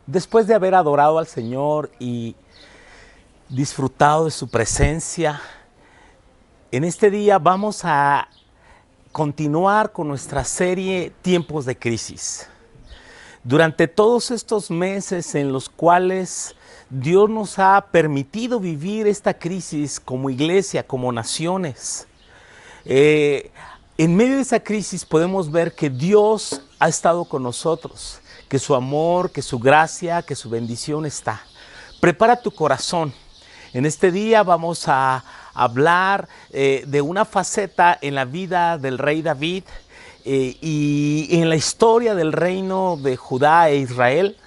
Después de haber adorado al Señor y disfrutado de su presencia, en este día vamos a continuar con nuestra serie Tiempos de Crisis. Durante todos estos meses en los cuales Dios nos ha permitido vivir esta crisis como iglesia, como naciones, en medio de esa crisis podemos ver que Dios ha estado con nosotros, que su amor, que su gracia, que su bendición está. Prepara tu corazón. En este día vamos a hablar de una faceta en la vida del rey David y en la historia del reino de Judá e Israel,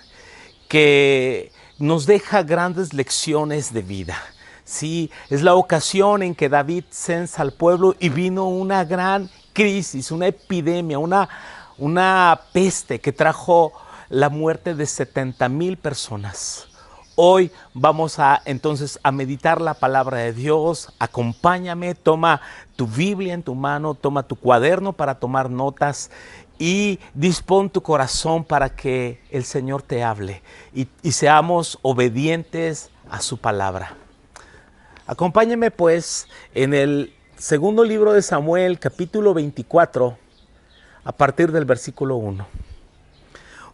que nos deja grandes lecciones de vida. Sí, es la ocasión en que David censa al pueblo y vino una gran crisis, una epidemia, una peste que trajo la muerte de 70,000 personas. Hoy vamos entonces a meditar la palabra de Dios. Acompáñame, toma tu Biblia en tu mano, toma tu cuaderno para tomar notas y dispón tu corazón para que el Señor te hable y seamos obedientes a su palabra. Acompáñame pues en el segundo libro de Samuel, capítulo 24, a partir del versículo 1.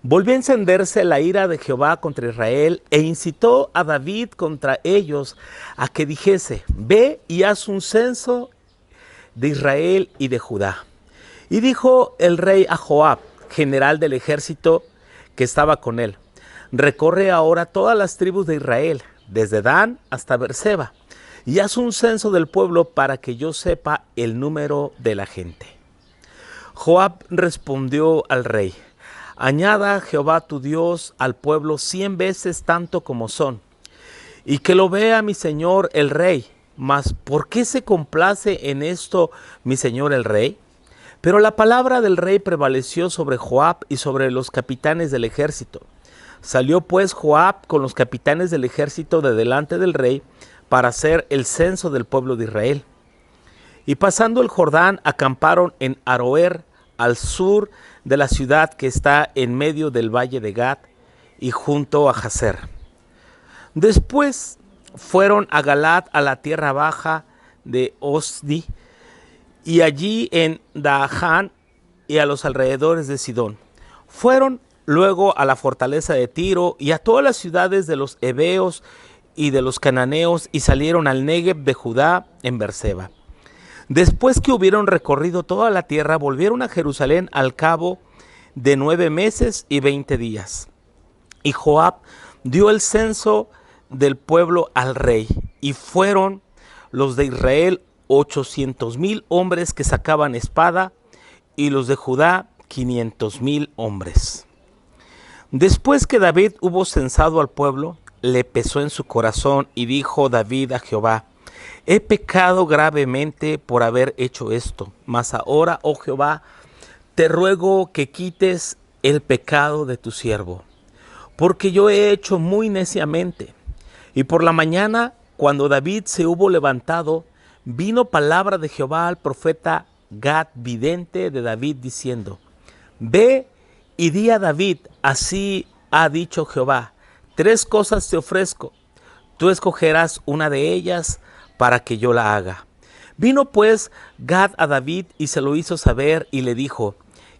Volvió a encenderse la ira de Jehová contra Israel e incitó a David contra ellos a que dijese: ve y haz un censo de Israel y de Judá. Y dijo el rey a Joab, general del ejército que estaba con él: recorre ahora todas las tribus de Israel, desde Dan hasta Beerseba, y haz un censo del pueblo para que yo sepa el número de la gente. Joab respondió al rey: añada Jehová tu Dios al pueblo 100 veces tanto como son, y que lo vea mi señor el rey. Mas ¿por qué se complace en esto mi señor el rey? Pero la palabra del rey prevaleció sobre Joab y sobre los capitanes del ejército. Salió pues Joab con los capitanes del ejército de delante del rey para hacer el censo del pueblo de Israel. Y pasando el Jordán, acamparon en Aroer, al sur de la ciudad que está en medio del valle de Gad y junto a Jazer. Después fueron a Galat, a la tierra baja de Osdi, y allí en Daahán y a los alrededores de Sidón. Fueron luego a la fortaleza de Tiro y a todas las ciudades de los heveos y de los cananeos, y salieron al Negev de Judá en Beerseba. Después que hubieron recorrido toda la tierra, volvieron a Jerusalén al cabo de 9 meses y 20 días. Y Joab dio el censo del pueblo al rey, y fueron los de Israel 800,000 hombres que sacaban espada, y los de Judá 500,000 hombres. Después que David hubo censado al pueblo, le pesó en su corazón, y dijo David a Jehová: he pecado gravemente por haber hecho esto, mas ahora, oh Jehová, te ruego que quites el pecado de tu siervo, porque yo he hecho muy neciamente. Y por la mañana, cuando David se hubo levantado, vino palabra de Jehová al profeta Gad, vidente de David, diciendo: ve y di a David, así ha dicho Jehová, 3 cosas te ofrezco, tú escogerás una de ellas para que yo la haga. Vino pues Gad a David y se lo hizo saber, y le dijo: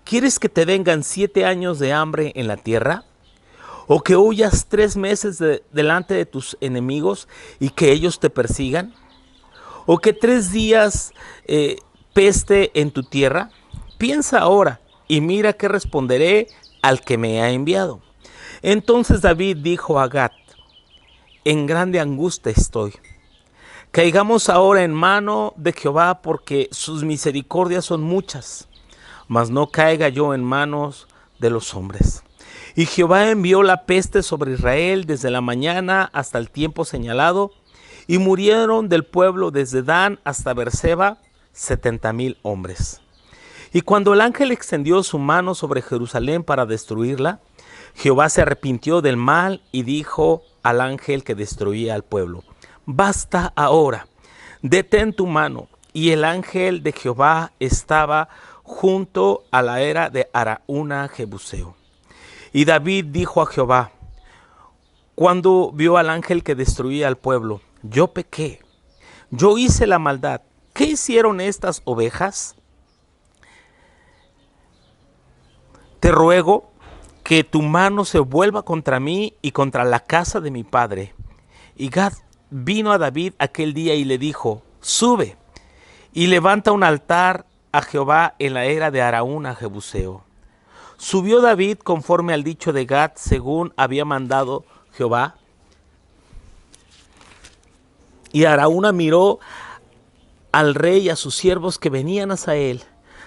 ¿quieres que te vengan 7 años de hambre en la tierra? ¿O que huyas 3 meses delante de tus enemigos y que ellos te persigan? ¿O que 3 días peste en tu tierra? Piensa ahora y mira qué responderé al que me ha enviado. Entonces David dijo a Gad: en grande angustia estoy. Caigamos ahora en mano de Jehová, porque sus misericordias son muchas, mas no caiga yo en manos de los hombres. Y Jehová envió la peste sobre Israel desde la mañana hasta el tiempo señalado, y murieron del pueblo desde Dan hasta Beerseba 70,000 hombres. Y cuando el ángel extendió su mano sobre Jerusalén para destruirla, Jehová se arrepintió del mal y dijo al ángel que destruía al pueblo: basta ahora, detén tu mano. Y el ángel de Jehová estaba junto a la era de Araúna Jebuseo. Y David dijo a Jehová: cuando vio al ángel que destruía al pueblo: yo pequé, yo hice la maldad. ¿Qué hicieron estas ovejas? Te ruego que tu mano se vuelva contra mí y contra la casa de mi padre. Y Gad vino a David aquel día y le dijo: sube y levanta un altar a Jehová en la era de Araúna Jebuseo. Subió David conforme al dicho de Gad, según había mandado Jehová. Y Araúna miró al rey y a sus siervos que venían hacia él.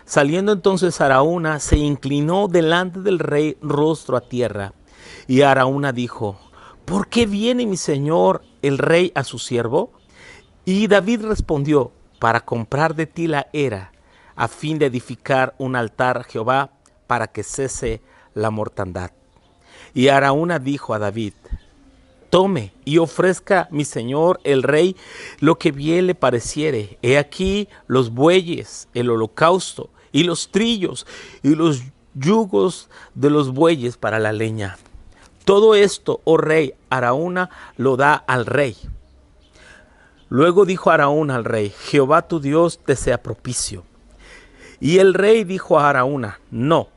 Saliendo entonces Araúna, se inclinó delante del rey rostro a tierra. Y Araúna dijo: ¿por qué viene mi señor el rey a su siervo? Y David respondió: para comprar de ti la era, a fin de edificar un altar a Jehová, para que cese la mortandad. Y Araúna dijo a David: tome y ofrezca mi señor el rey lo que bien le pareciere. He aquí los bueyes, el holocausto, y los trillos, y los yugos de los bueyes para la leña. Todo esto, oh rey, Araúna lo da al rey. Luego dijo Araúna al rey: Jehová tu Dios te sea propicio. Y el rey dijo a Araúna: no,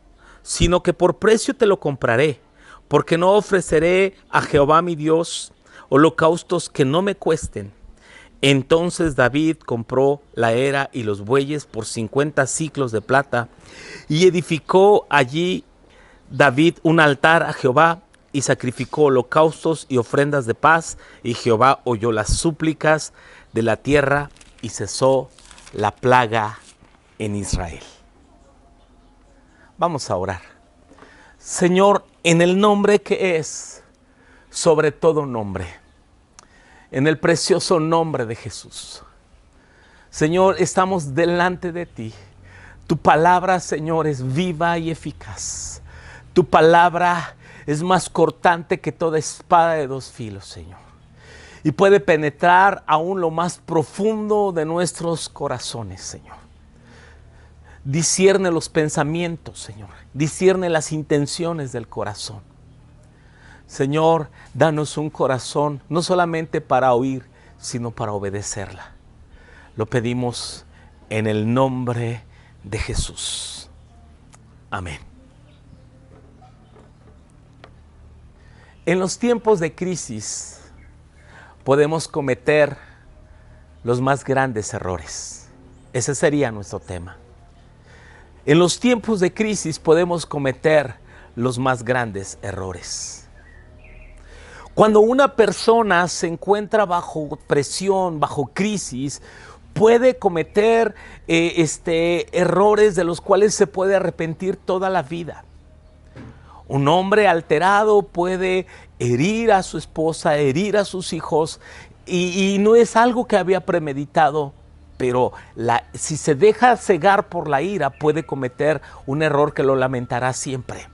sino que por precio te lo compraré, porque no ofreceré a Jehová mi Dios holocaustos que no me cuesten. Entonces David compró la era y los bueyes por 50 siclos de plata, y edificó allí David un altar a Jehová, y sacrificó holocaustos y ofrendas de paz, y Jehová oyó las súplicas de la tierra, y cesó la plaga en Israel. Vamos a orar. Señor, en el nombre que es sobre todo nombre, en el precioso nombre de Jesús, Señor, estamos delante de ti. Tu palabra, Señor, es viva y eficaz. Tu palabra es más cortante que toda espada de dos filos, Señor, y puede penetrar aún lo más profundo de nuestros corazones, Señor. Discierne los pensamientos, Señor. Discierne las intenciones del corazón. Señor, danos un corazón no solamente para oír, sino para obedecerla. Lo pedimos en el nombre de Jesús. Amén. En los tiempos de crisis podemos cometer los más grandes errores. Ese sería nuestro tema. En los tiempos de crisis podemos cometer los más grandes errores. Cuando una persona se encuentra bajo presión, bajo crisis, puede cometer errores de los cuales se puede arrepentir toda la vida. Un hombre alterado puede herir a su esposa, herir a sus hijos, y no es algo que había premeditado, pero si se deja cegar por la ira, puede cometer un error que lo lamentará siempre.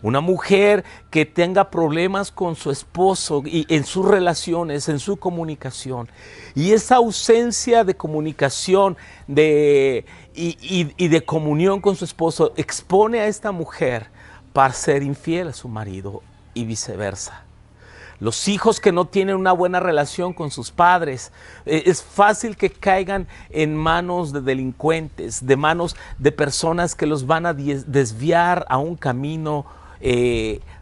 Una mujer que tenga problemas con su esposo y en sus relaciones, en su comunicación, y esa ausencia de comunicación y de comunión con su esposo expone a esta mujer para ser infiel a su marido y viceversa. Los hijos que no tienen una buena relación con sus padres, es fácil que caigan en manos de delincuentes, de manos de personas que los van a desviar a un camino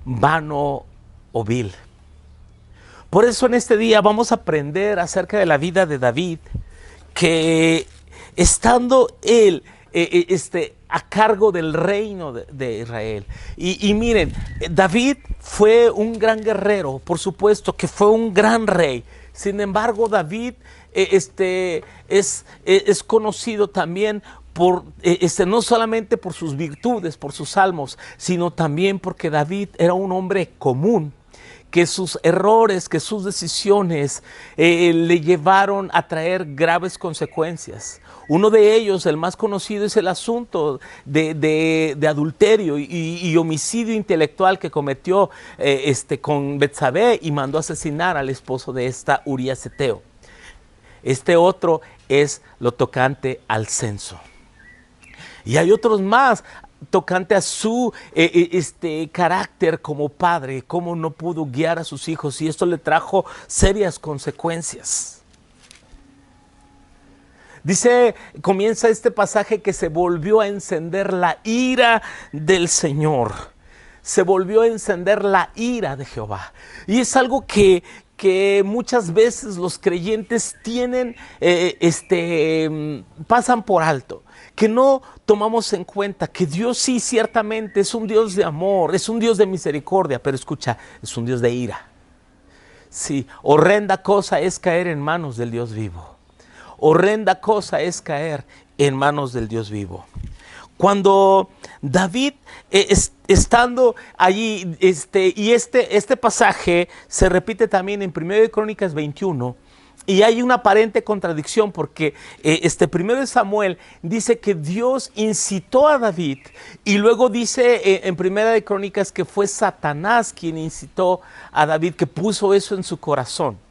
vano o vil. Por eso en este día vamos a aprender acerca de la vida de David, que estando él a cargo del reino de Israel. Y miren, David fue un gran guerrero, por supuesto que fue un gran rey. Sin embargo, David es conocido también por, no solamente por sus virtudes, por sus salmos, sino también porque David era un hombre común, que sus errores, que sus decisiones le llevaron a traer graves consecuencias. Uno de ellos, el más conocido, es el asunto de adulterio y homicidio intelectual que cometió con Betsabé y mandó asesinar al esposo de esta, Urías Eteo. Este otro es lo tocante al censo. Y hay otros más. tocante a su carácter como padre, cómo no pudo guiar a sus hijos y esto le trajo serias consecuencias. Dice, comienza este pasaje que se volvió a encender la ira del Señor. Se volvió a encender la ira de Jehová. Y es algo que muchas veces los creyentes tienen, pasan por alto. Que no tomamos en cuenta que Dios sí ciertamente es un Dios de amor, es un Dios de misericordia, pero escucha, es un Dios de ira. Sí, horrenda cosa es caer en manos del Dios vivo. Horrenda cosa es caer en manos del Dios vivo. Cuando David, estando allí, y este pasaje se repite también en 1 Crónicas 21, y hay una aparente contradicción porque 1 Samuel dice que Dios incitó a David y luego dice en 1 Crónicas que fue Satanás quien incitó a David, que puso eso en su corazón.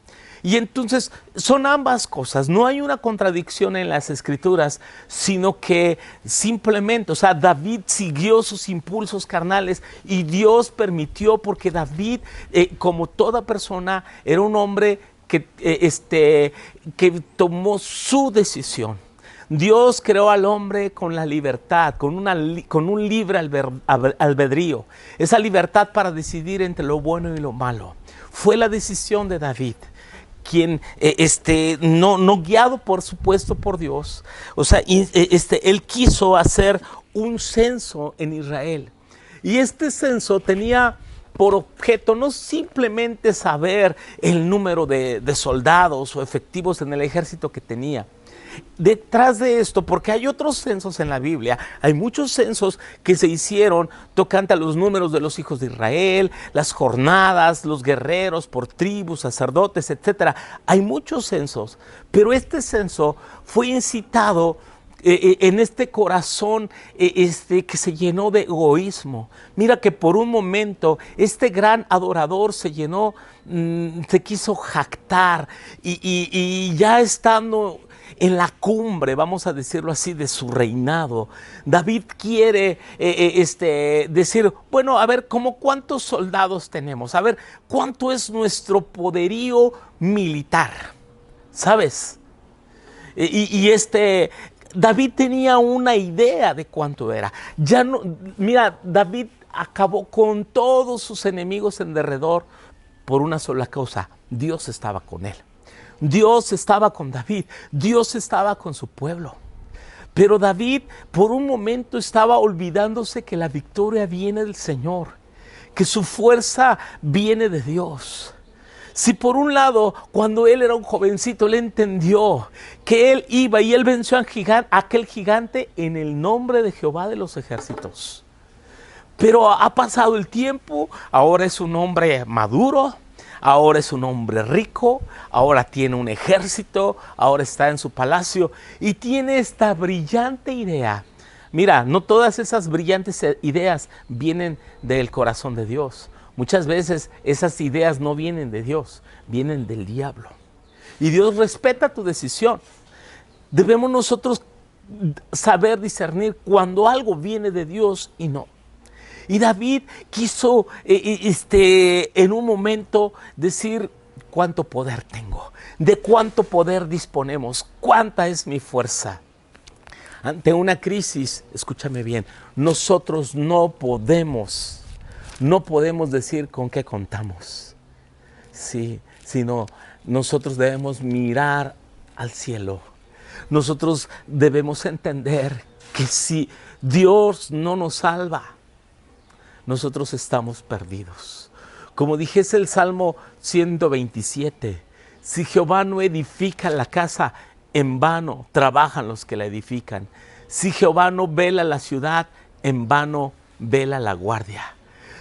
Y entonces son ambas cosas, no hay una contradicción en las escrituras, sino que simplemente, o sea, David siguió sus impulsos carnales y Dios permitió, porque David, como toda persona, era un hombre que tomó su decisión. Dios creó al hombre con la libertad, con un libre albedrío, esa libertad para decidir entre lo bueno y lo malo. Fue la decisión de David, quien no guiado por supuesto por Dios, o sea, él quiso hacer un censo en Israel. Y este censo tenía por objeto no simplemente saber el número de soldados o efectivos en el ejército que tenía. Detrás de esto, porque hay otros censos en la Biblia, hay muchos censos que se hicieron tocante a los números de los hijos de Israel, las jornadas, los guerreros por tribus, sacerdotes, etc. Hay muchos censos, pero este censo fue incitado en este corazón que se llenó de egoísmo. Mira que por un momento este gran adorador se llenó, se quiso jactar y ya estando en la cumbre, vamos a decirlo así, de su reinado, David quiere decir, bueno, a ver, ¿cómo cuántos soldados tenemos? A ver, ¿cuánto es nuestro poderío militar? ¿Sabes? David tenía una idea de cuánto era. Ya no, mira, David acabó con todos sus enemigos en derredor por una sola causa: Dios estaba con él. Dios estaba con David, Dios estaba con su pueblo. Pero David por un momento estaba olvidándose que la victoria viene del Señor, que su fuerza viene de Dios. Si por un lado, cuando él era un jovencito, él entendió que él iba y él venció a aquel gigante en el nombre de Jehová de los ejércitos. Pero ha pasado el tiempo, ahora es un hombre maduro, ahora es un hombre rico, ahora tiene un ejército, ahora está en su palacio y tiene esta brillante idea. Mira, no todas esas brillantes ideas vienen del corazón de Dios. Muchas veces esas ideas no vienen de Dios, vienen del diablo. Y Dios respeta tu decisión. Debemos nosotros saber discernir cuando algo viene de Dios y no. Y David quiso en un momento decir: cuánto poder tengo, de cuánto poder disponemos, cuánta es mi fuerza. Ante una crisis, escúchame bien, nosotros no podemos decir con qué contamos, sí, sino nosotros debemos mirar al cielo. Nosotros debemos entender que si Dios no nos salva, nosotros estamos perdidos. Como dijese el Salmo 127, si Jehová no edifica la casa, en vano trabajan los que la edifican. Si Jehová no vela la ciudad, en vano vela la guardia.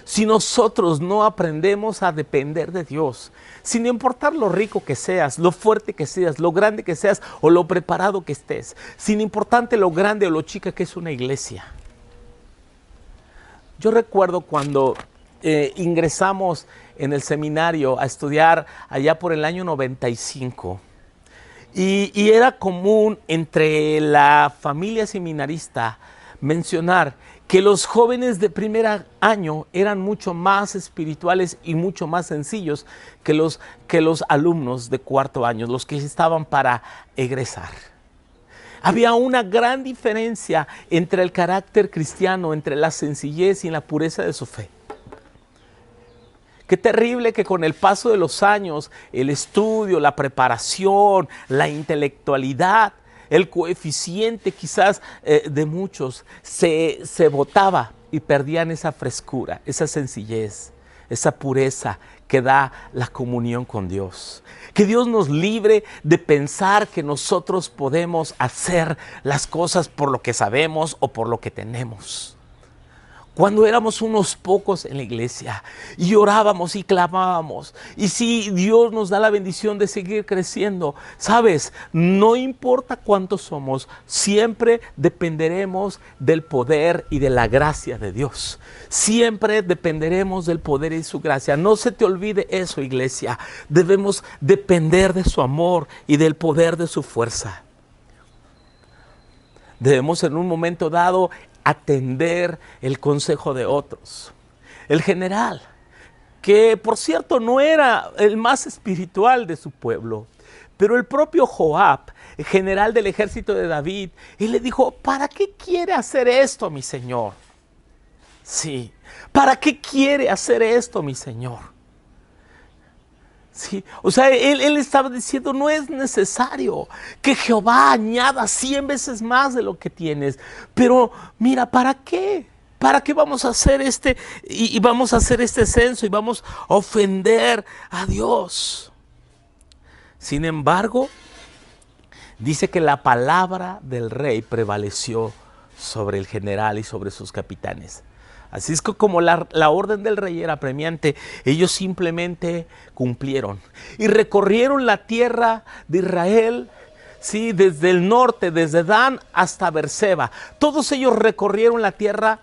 Si nosotros no aprendemos a depender de Dios, sin importar lo rico que seas, lo fuerte que seas, lo grande que seas o lo preparado que estés, sin importar lo grande o lo chica que es una iglesia. Yo recuerdo cuando ingresamos en el seminario a estudiar allá por el año 95 y era común entre la familia seminarista mencionar que los jóvenes de primer año eran mucho más espirituales y mucho más sencillos que los alumnos de cuarto año, los que estaban para egresar. Había una gran diferencia entre el carácter cristiano, entre la sencillez y la pureza de su fe. Qué terrible que con el paso de los años, el estudio, la preparación, la intelectualidad, el coeficiente quizás de muchos se botaba y perdían esa frescura, esa sencillez, esa pureza que da la comunión con Dios. Que Dios nos libre de pensar que nosotros podemos hacer las cosas por lo que sabemos o por lo que tenemos. Cuando éramos unos pocos en la iglesia y orábamos y clamábamos, y si Dios nos da la bendición de seguir creciendo, sabes, no importa cuántos somos, siempre dependeremos del poder y de la gracia de Dios. Siempre dependeremos del poder y su gracia. No se te olvide eso, iglesia. Debemos depender de su amor y del poder de su fuerza. Debemos en un momento dado atender el consejo de otros. El general, que por cierto no era el más espiritual de su pueblo, pero el propio Joab, el general del ejército de David, él le dijo: ¿para qué quiere hacer esto, mi señor? Sí, ¿para qué quiere hacer esto, mi señor? Sí, o sea, él estaba diciendo: no es necesario que Jehová añada 100 veces más de lo que tienes. Pero mira, ¿para qué? ¿Para qué vamos a hacer y vamos a hacer este censo y vamos a ofender a Dios? Sin embargo, dice que la palabra del rey prevaleció sobre el general y sobre sus capitanes. Así es que como la orden del rey era apremiante, ellos simplemente cumplieron y recorrieron la tierra de Israel, sí, desde el norte, desde Dan hasta Beerseba. Todos ellos recorrieron la tierra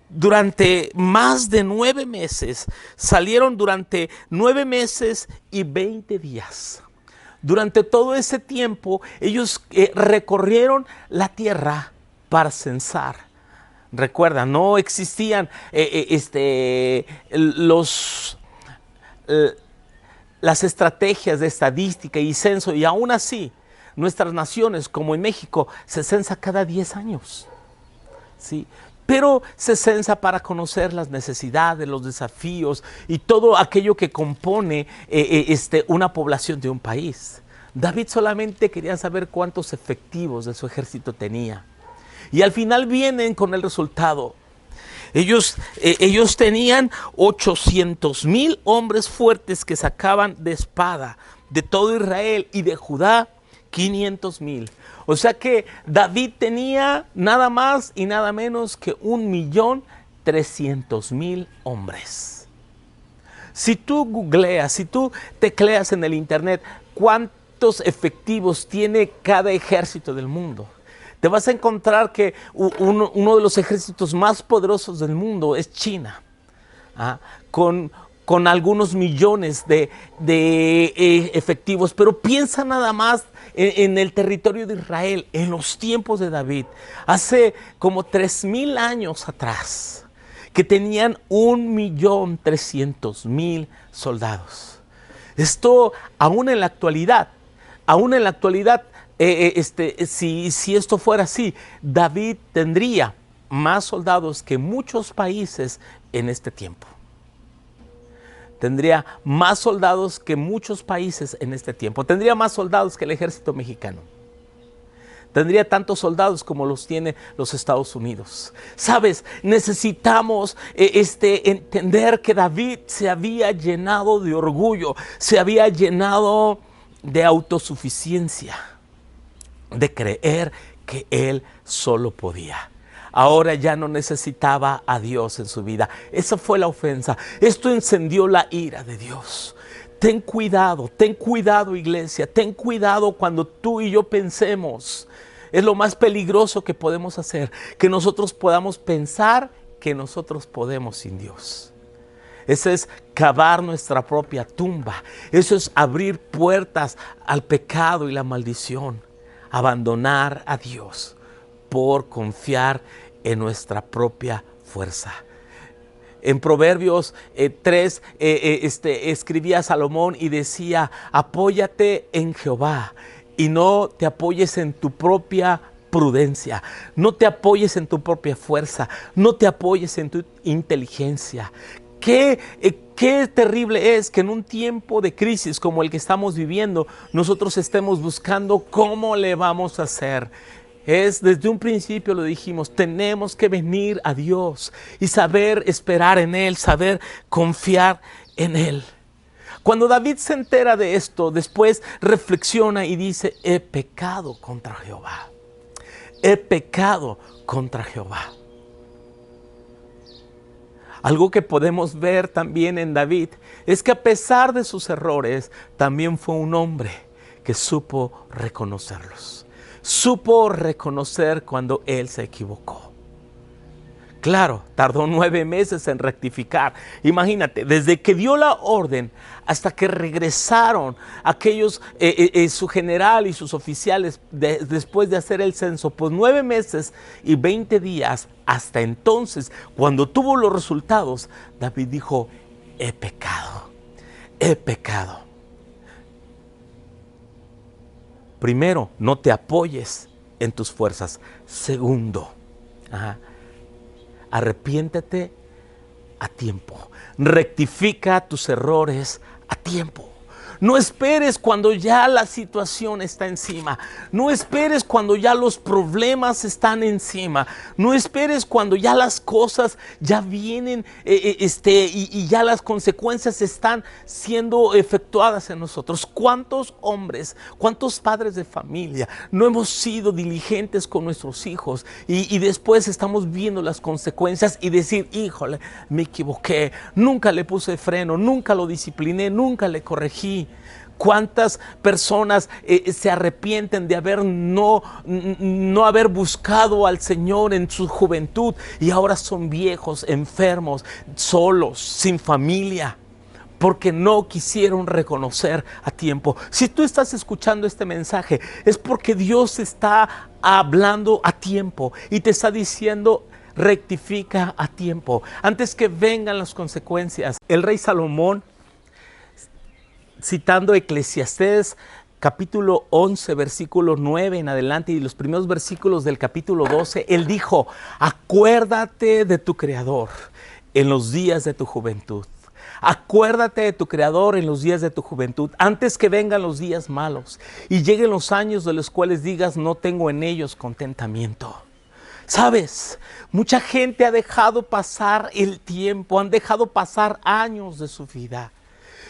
durante más de 9 meses. Salieron durante 9 meses y 20 días. Durante todo ese tiempo, ellos recorrieron la tierra para censar. Recuerda, no existían las estrategias de estadística y censo, y aún así nuestras naciones, como en México, se censa cada 10 años. ¿Sí? Pero se censa para conocer las necesidades, los desafíos y todo aquello que compone una población de un país. David solamente quería saber cuántos efectivos de su ejército tenía. Y al final vienen con el resultado. Ellos tenían 800,000 hombres fuertes que sacaban de espada de todo Israel, y de Judá 500,000. O sea que David tenía nada más y nada menos que 1,300,000 hombres. Si tú googleas, si tú tecleas en el internet cuántos efectivos tiene cada ejército del mundo, te vas a encontrar que uno de los ejércitos más poderosos del mundo es China, con algunos millones de efectivos. Pero piensa nada más en el territorio de Israel, en los tiempos de David, hace como 3,000 años atrás, que tenían 1,300,000 soldados. Esto aún en la actualidad, si esto fuera así, David tendría más soldados que muchos países en este tiempo. Tendría más soldados que muchos países en este tiempo. Tendría más soldados que el ejército mexicano. Tendría tantos soldados como los tiene los Estados Unidos. Sabes, necesitamos entender que David se había llenado de orgullo, se había llenado de autosuficiencia, de creer que él solo podía. Ahora ya no necesitaba a Dios en su vida. Esa fue la ofensa. Esto encendió la ira de Dios. Ten cuidado, iglesia. Ten cuidado cuando tú y yo pensemos. Es lo más peligroso que podemos hacer, que nosotros podamos pensar que nosotros podemos sin Dios. Eso es cavar nuestra propia tumba. Eso es abrir puertas al pecado y la maldición. Abandonar a Dios por confiar en nuestra propia fuerza. En Proverbios 3 escribía Salomón y decía: apóyate en Jehová y no te apoyes en tu propia prudencia, no te apoyes en tu propia fuerza, no te apoyes en tu inteligencia. Qué terrible es que en un tiempo de crisis como el que estamos viviendo, nosotros estemos buscando cómo le vamos a hacer. Desde un principio lo dijimos, tenemos que venir a Dios y saber esperar en Él, saber confiar en Él. Cuando David se entera de esto, después reflexiona y dice: he pecado contra Jehová. He pecado contra Jehová. Algo que podemos ver también en David es que a pesar de sus errores, también fue un hombre que supo reconocerlos. Supo reconocer cuando él se equivocó. Claro, tardó 9 meses en rectificar. Imagínate, desde que dio la orden hasta que regresaron aquellos, su general y sus oficiales después de hacer el censo, pues 9 meses y 20 días. Hasta entonces, cuando tuvo los resultados, David dijo: he pecado, he pecado. Primero, no te apoyes en tus fuerzas. Segundo, arrepiéntete a tiempo. Rectifica tus errores a tiempo. No esperes cuando ya la situación está encima. No esperes cuando ya los problemas están encima. No esperes cuando ya las cosas ya vienen y ya las consecuencias están siendo efectuadas en nosotros. ¿Cuántos hombres, cuántos padres de familia no hemos sido diligentes con nuestros hijos y después estamos viendo las consecuencias y decir: híjole, me equivoqué, nunca le puse freno, nunca lo discipliné, nunca le corregí? ¿Cuántas personas se arrepienten de no haber buscado al Señor en su juventud y ahora son viejos, enfermos, solos, sin familia? Porque no quisieron reconocer a tiempo. Si tú estás escuchando este mensaje, es porque Dios está hablando a tiempo y te está diciendo: rectifica a tiempo, antes que vengan las consecuencias. El rey Salomón, citando Eclesiastés capítulo 11, versículo 9 en adelante y los primeros versículos del capítulo 12, él dijo: acuérdate de tu Creador en los días de tu juventud. Acuérdate de tu Creador en los días de tu juventud, antes que vengan los días malos y lleguen los años de los cuales digas: no tengo en ellos contentamiento. ¿Sabes? Mucha gente ha dejado pasar el tiempo, han dejado pasar años de su vida.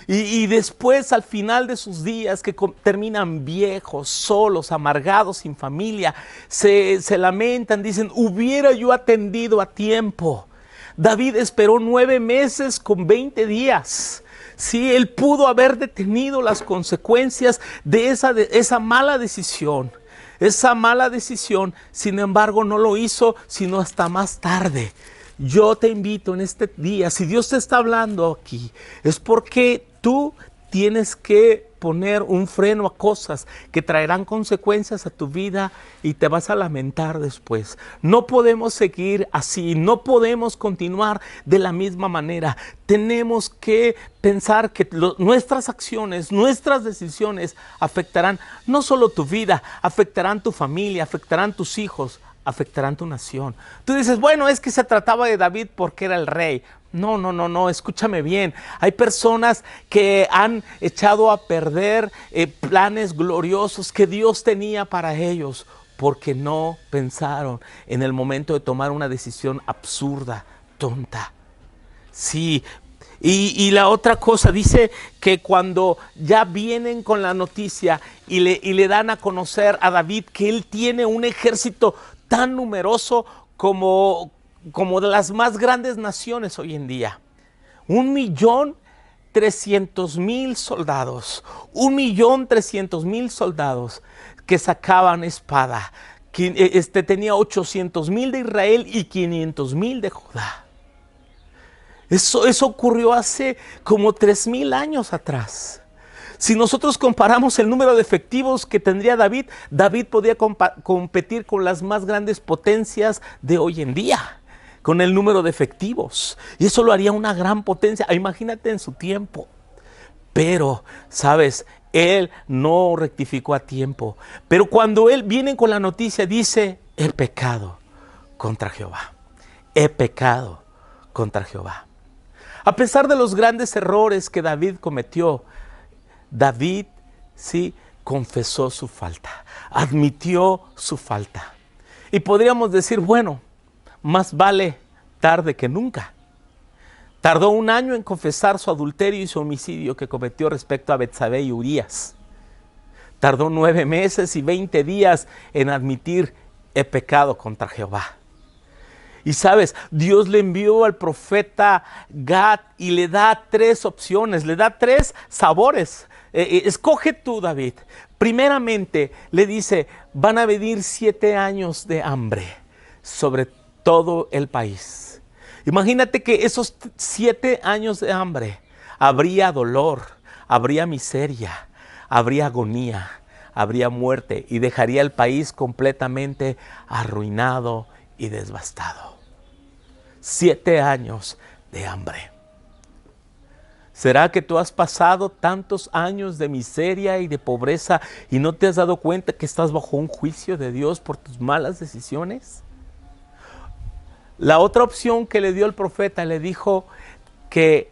Y después, al final de sus días, que terminan viejos, solos, amargados, sin familia, se lamentan, dicen: hubiera yo atendido a tiempo. David esperó 9 meses con 20 días. Sí, él pudo haber detenido las consecuencias de esa mala decisión. Esa mala decisión, sin embargo, no lo hizo sino hasta más tarde. Yo te invito en este día, si Dios te está hablando aquí, es porque tú tienes que poner un freno a cosas que traerán consecuencias a tu vida y te vas a lamentar después. No podemos seguir así, no podemos continuar de la misma manera. Tenemos que pensar que nuestras acciones, nuestras decisiones afectarán no solo tu vida, afectarán tu familia, afectarán tus hijos, afectarán tu nación. Tú dices: bueno, es que se trataba de David porque era el rey. No, escúchame bien. Hay personas que han echado a perder planes gloriosos que Dios tenía para ellos porque no pensaron en el momento de tomar una decisión absurda, tonta. Sí. Y la otra cosa, dice que cuando ya vienen con la noticia y le dan a conocer a David que él tiene un ejército tan numeroso como de las más grandes naciones hoy en día. 1.300.000 soldados. 1.300.000 soldados que sacaban espada. Tenía 800.000 de Israel y 500.000 de Judá. Eso ocurrió hace como 3.000 años atrás. Si nosotros comparamos el número de efectivos que tendría David, David podía competir con las más grandes potencias de hoy en día. con el número de efectivos. Y eso lo haría una gran potencia. Imagínate en su tiempo. Pero, ¿sabes? Él no rectificó a tiempo. Pero cuando él viene con la noticia, dice, he pecado contra Jehová. He pecado contra Jehová. A pesar de los grandes errores que David cometió, David sí confesó su falta, admitió su falta. Y podríamos decir, bueno, más vale tarde que nunca. Tardó 1 año en confesar su adulterio y su homicidio que cometió respecto a Betsabé y Urías. Tardó 9 meses y 20 días en admitir, he pecado contra Jehová. Y sabes, Dios le envió al profeta Gad y le da 3 opciones, le da 3 sabores. Escoge tú, David. Primeramente, le dice, van a venir 7 años de hambre sobre todo el país. Imagínate que esos 7 años de hambre, habría dolor, habría miseria, habría agonía, habría muerte y dejaría el país completamente arruinado y devastado. 7 años de hambre. ¿Será que tú has pasado tantos años de miseria y de pobreza y no te has dado cuenta que estás bajo un juicio de Dios por tus malas decisiones? La otra opción que le dio el profeta, le dijo que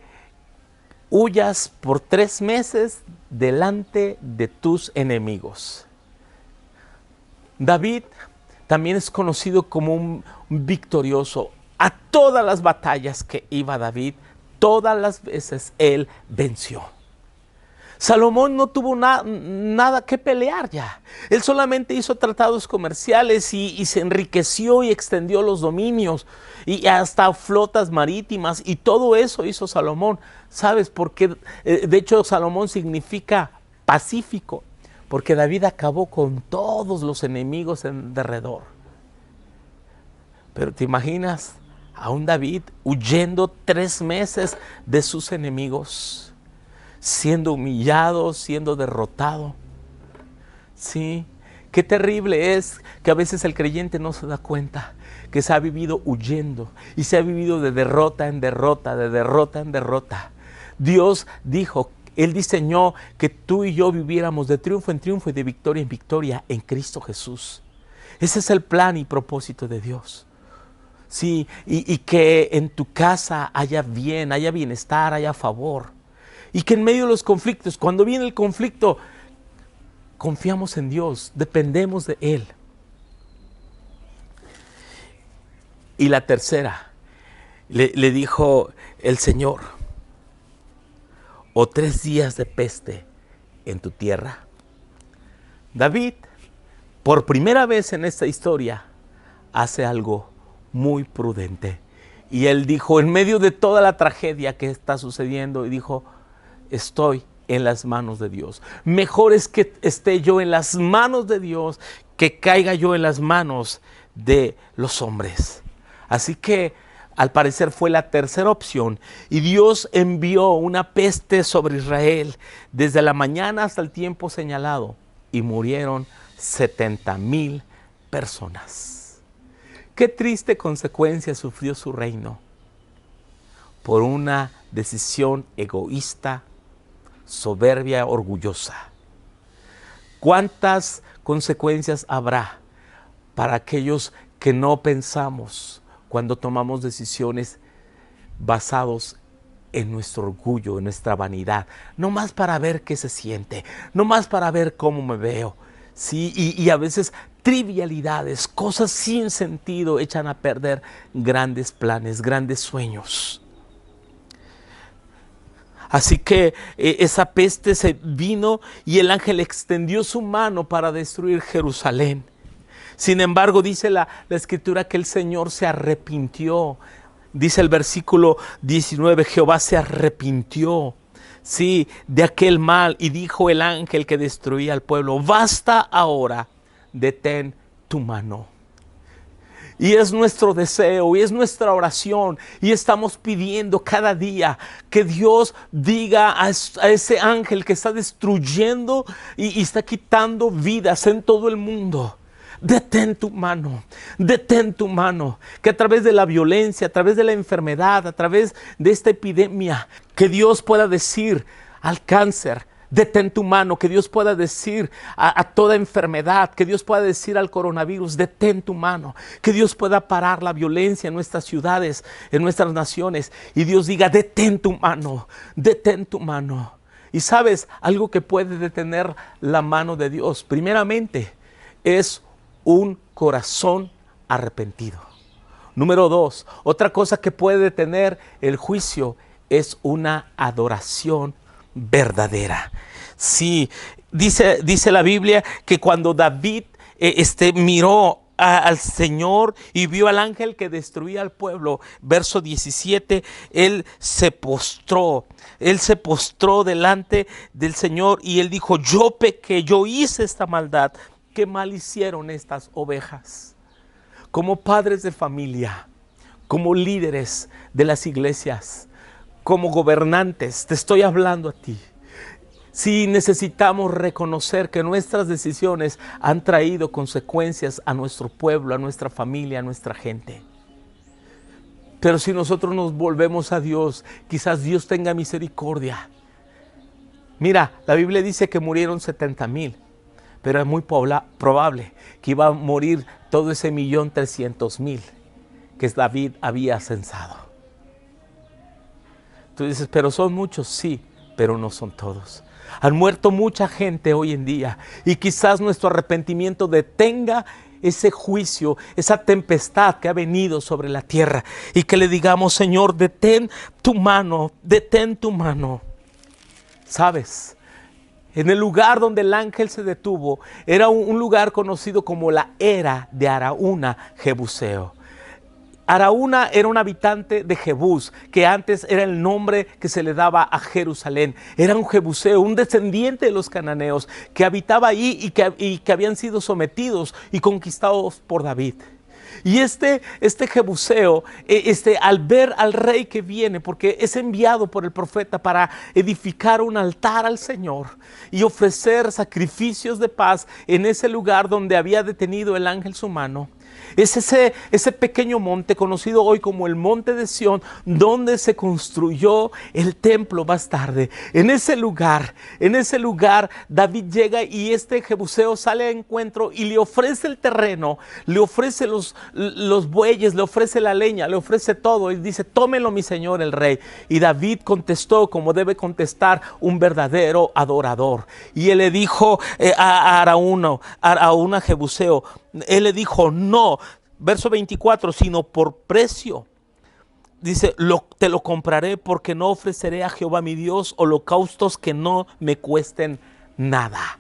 huyas por 3 meses delante de tus enemigos. David también es conocido como un victorioso. A todas las batallas que iba David, todas las veces él venció. Salomón no tuvo nada que pelear ya. Él solamente hizo tratados comerciales y se enriqueció y extendió los dominios y hasta flotas marítimas y todo eso hizo Salomón. ¿Sabes por qué? De hecho, Salomón significa pacífico, porque David acabó con todos los enemigos en derredor. Pero ¿te imaginas a un David huyendo 3 meses de sus enemigos? Siendo humillado, siendo derrotado. Sí, qué terrible es que a veces el creyente no se da cuenta que se ha vivido huyendo y se ha vivido de derrota en derrota, de derrota en derrota. Dios dijo, Él diseñó que tú y yo viviéramos de triunfo en triunfo y de victoria en victoria en Cristo Jesús. Ese es el plan y propósito de Dios. Sí, y que en tu casa haya bien, haya bienestar, haya favor. Y que en medio de los conflictos, cuando viene el conflicto, confiamos en Dios, dependemos de Él. Y la tercera, le dijo el Señor, o 3 días de peste en tu tierra. David, por primera vez en esta historia, hace algo muy prudente. Y él dijo, en medio de toda la tragedia que está sucediendo, y dijo, estoy en las manos de Dios. Mejor es que esté yo en las manos de Dios que caiga yo en las manos de los hombres. Así que al parecer fue la tercera opción y Dios envió una peste sobre Israel desde la mañana hasta el tiempo señalado y murieron 70,000 personas. Qué triste consecuencia sufrió su reino por una decisión egoísta, soberbia, orgullosa. ¿Cuántas consecuencias habrá para aquellos que no pensamos cuando tomamos decisiones basados en nuestro orgullo, en nuestra vanidad? No más para ver qué se siente, no más para ver cómo me veo. Sí, y a veces trivialidades, cosas sin sentido echan a perder grandes planes, grandes sueños. Así que esa peste se vino y el ángel extendió su mano para destruir Jerusalén. Sin embargo, dice la escritura que el Señor se arrepintió. Dice el versículo 19, Jehová se arrepintió, sí, de aquel mal y dijo el ángel que destruía al pueblo, basta ahora, detén tu mano. Y es nuestro deseo y es nuestra oración y estamos pidiendo cada día que Dios diga a ese ángel que está destruyendo y está quitando vidas en todo el mundo. detén tu mano, que a través de la violencia, a través de la enfermedad, a través de esta epidemia, que Dios pueda decir al cáncer, detén tu mano, que Dios pueda decir a toda enfermedad, que Dios pueda decir al coronavirus, detén tu mano, que Dios pueda parar la violencia en nuestras ciudades, en nuestras naciones, y Dios diga, detén tu mano, detén tu mano. Y sabes, algo que puede detener la mano de Dios, primeramente, es un corazón arrepentido. Número 2, otra cosa que puede detener el juicio es una adoración verdadera. Sí, dice la Biblia que cuando David miró al Señor y vio al ángel que destruía al pueblo, verso 17, él se postró delante del Señor y él dijo, yo pequé, yo hice esta maldad. ¿Qué mal hicieron estas ovejas? Como padres de familia, como líderes de las iglesias, como gobernantes, te estoy hablando a ti. Sí, necesitamos reconocer que nuestras decisiones han traído consecuencias a nuestro pueblo, a nuestra familia, a nuestra gente. Pero si nosotros nos volvemos a Dios, quizás Dios tenga misericordia. Mira, la Biblia dice que murieron 70,000, pero es muy probable que iba a morir todo ese 1,300,000 que David había censado. Tú dices, pero son muchos, sí, pero no son todos. Han muerto mucha gente hoy en día y quizás nuestro arrepentimiento detenga ese juicio, esa tempestad que ha venido sobre la tierra y que le digamos, Señor, detén tu mano, detén tu mano. ¿Sabes? En el lugar donde el ángel se detuvo era un lugar conocido como la era de Araúna Jebuseo. Araúna era un habitante de Jebús, que antes era el nombre que se le daba a Jerusalén. Era un jebuseo, un descendiente de los cananeos que habitaba ahí y que habían sido sometidos y conquistados por David. Y este jebuseo, al ver al rey que viene, porque es enviado por el profeta para edificar un altar al Señor y ofrecer sacrificios de paz en ese lugar donde había detenido el ángel su mano. Es ese pequeño monte conocido hoy como el Monte de Sión, donde se construyó el templo más tarde. En ese lugar David llega y este jebuseo sale a encuentro y le ofrece el terreno, le ofrece los bueyes, le ofrece la leña, le ofrece todo y dice, tómelo mi señor el rey. Y David contestó como debe contestar un verdadero adorador. Y él le dijo a Araúna jebuseo, él le dijo, no, verso 24, sino por precio. Dice, te lo compraré porque no ofreceré a Jehová mi Dios holocaustos que no me cuesten nada.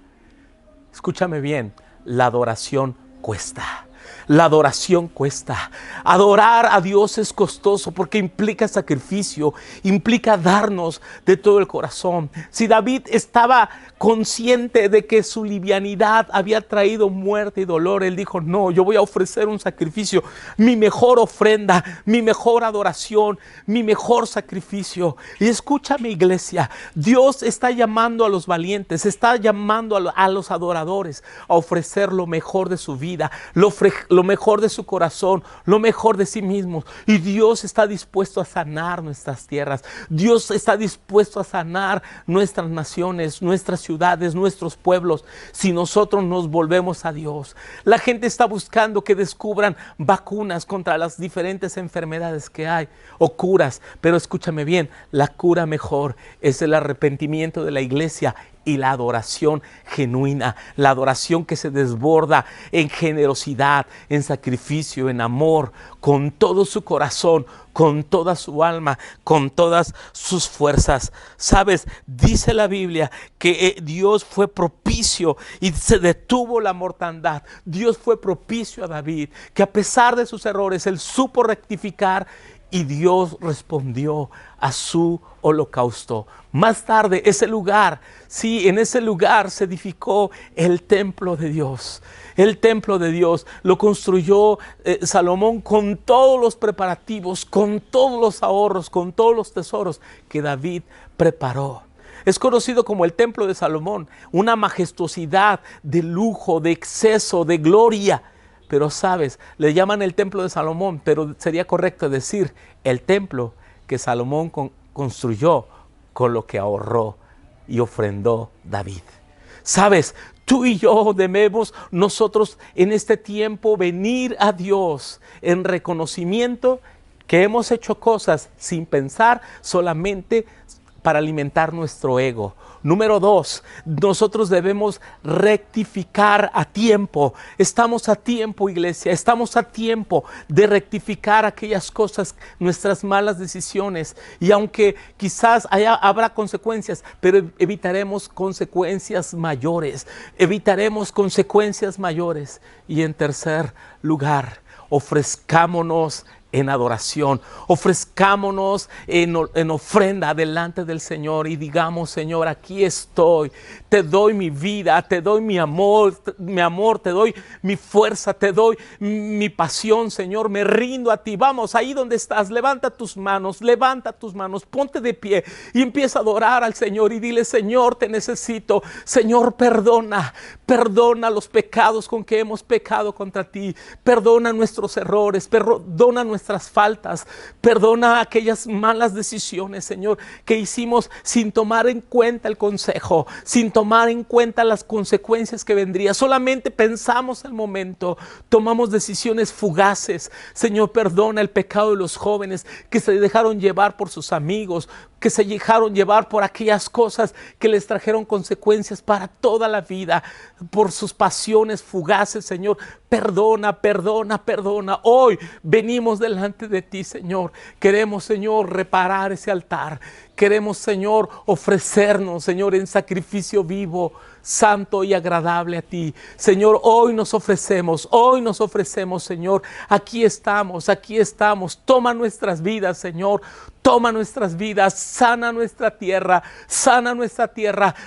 Escúchame bien, la adoración cuesta. La adoración cuesta. Adorar a Dios es costoso porque implica sacrificio, implica darnos de todo el corazón. Si David estaba consciente de que su livianidad había traído muerte y dolor, él dijo, no, yo voy a ofrecer un sacrificio, mi mejor ofrenda, mi mejor adoración, mi mejor sacrificio. Y escúchame, iglesia, Dios está llamando a los valientes, está llamando a los adoradores a ofrecer lo mejor de su vida, lo mejor de su corazón, lo mejor de sí mismos. Y Dios está dispuesto a sanar nuestras tierras. Dios está dispuesto a sanar nuestras naciones, nuestras ciudades, nuestros pueblos, si nosotros nos volvemos a Dios. La gente está buscando que descubran vacunas contra las diferentes enfermedades que hay, o curas, pero escúchame bien, la cura mejor es el arrepentimiento de la iglesia y la adoración genuina, la adoración que se desborda en generosidad, en sacrificio, en amor, con todo su corazón, con toda su alma, con todas sus fuerzas. Sabes, dice la Biblia que Dios fue propicio y se detuvo la mortandad. Dios fue propicio a David, que a pesar de sus errores, él supo rectificar y Dios respondió a su holocausto. Más tarde, ese lugar, sí, en ese lugar se edificó el templo de Dios. El templo de Dios lo construyó Salomón con todos los preparativos, con todos los ahorros, con todos los tesoros que David preparó. Es conocido como el Templo de Salomón, una majestuosidad de lujo, de exceso, de gloria. Pero sabes, le llaman el Templo de Salomón, pero sería correcto decir el templo que Salomón construyó con lo que ahorró y ofrendó David. Sabes, tú y yo debemos nosotros en este tiempo venir a Dios en reconocimiento que hemos hecho cosas sin pensar, solamente para alimentar nuestro ego. Número 2, nosotros debemos rectificar a tiempo. Estamos a tiempo, iglesia, estamos a tiempo de rectificar aquellas cosas, nuestras malas decisiones. Y aunque quizás habrá consecuencias, pero evitaremos consecuencias mayores. Evitaremos consecuencias mayores. Y en tercer lugar, ofrezcámonos en adoración, ofrezcámonos en ofrenda delante del Señor y digamos: Señor, aquí estoy, te doy mi vida, te doy mi amor, te doy mi fuerza, te doy mi pasión, Señor, me rindo a ti. Vamos, ahí donde estás, levanta tus manos, ponte de pie y empieza a adorar al Señor y dile: Señor, te necesito. Señor, perdona los pecados con que hemos pecado contra ti, perdona nuestros errores, perdona nuestras faltas, perdona aquellas malas decisiones, Señor, que hicimos sin tomar en cuenta el consejo, sin tomar en cuenta las consecuencias que vendrían. Solamente pensamos al momento, tomamos decisiones fugaces. Señor, perdona el pecado de los jóvenes que se dejaron llevar por sus amigos, que se dejaron llevar por aquellas cosas que les trajeron consecuencias para toda la vida, por sus pasiones fugaces. Señor, perdona. Hoy venimos delante de ti, Señor. Queremos, Señor, reparar ese altar. Queremos, Señor, ofrecernos, Señor, en sacrificio vivo, santo y agradable a ti. Señor, hoy nos ofrecemos, Señor. Aquí estamos. Toma nuestras vidas, Señor. Toma nuestras vidas, sana nuestra tierra.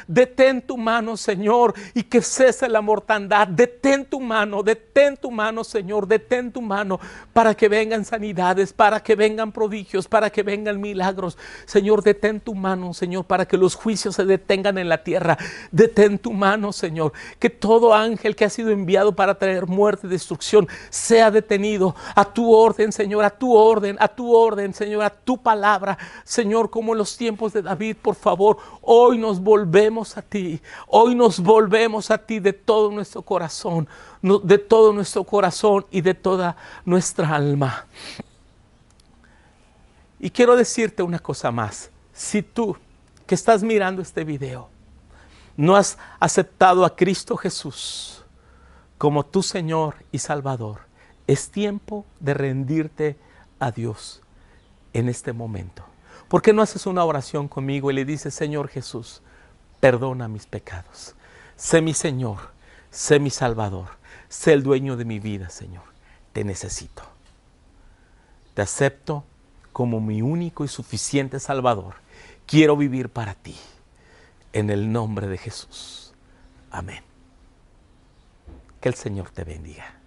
Detén tu mano, Señor, y que cese la mortandad. Detén tu mano, Señor. Detén tu mano para que vengan sanidades, para que vengan prodigios, para que vengan milagros. Señor, detén tu mano, Señor, para que los juicios se detengan en la tierra. Detén tu mano, Señor. Que todo ángel que ha sido enviado para traer muerte y destrucción sea detenido a tu orden, Señor, a tu orden, Señor, a tu palabra. Señor, como en los tiempos de David, por favor, hoy nos volvemos a ti de todo nuestro corazón, y de toda nuestra alma. Y quiero decirte una cosa más: si tú que estás mirando este video no has aceptado a Cristo Jesús como tu Señor y Salvador, es tiempo de rendirte a Dios en este momento. ¿Por qué no haces una oración conmigo y le dices: Señor Jesús, perdona mis pecados, sé mi Señor, sé mi Salvador, sé el dueño de mi vida, Señor, te necesito, te acepto como mi único y suficiente Salvador, quiero vivir para ti, en el nombre de Jesús, amén. Que el Señor te bendiga.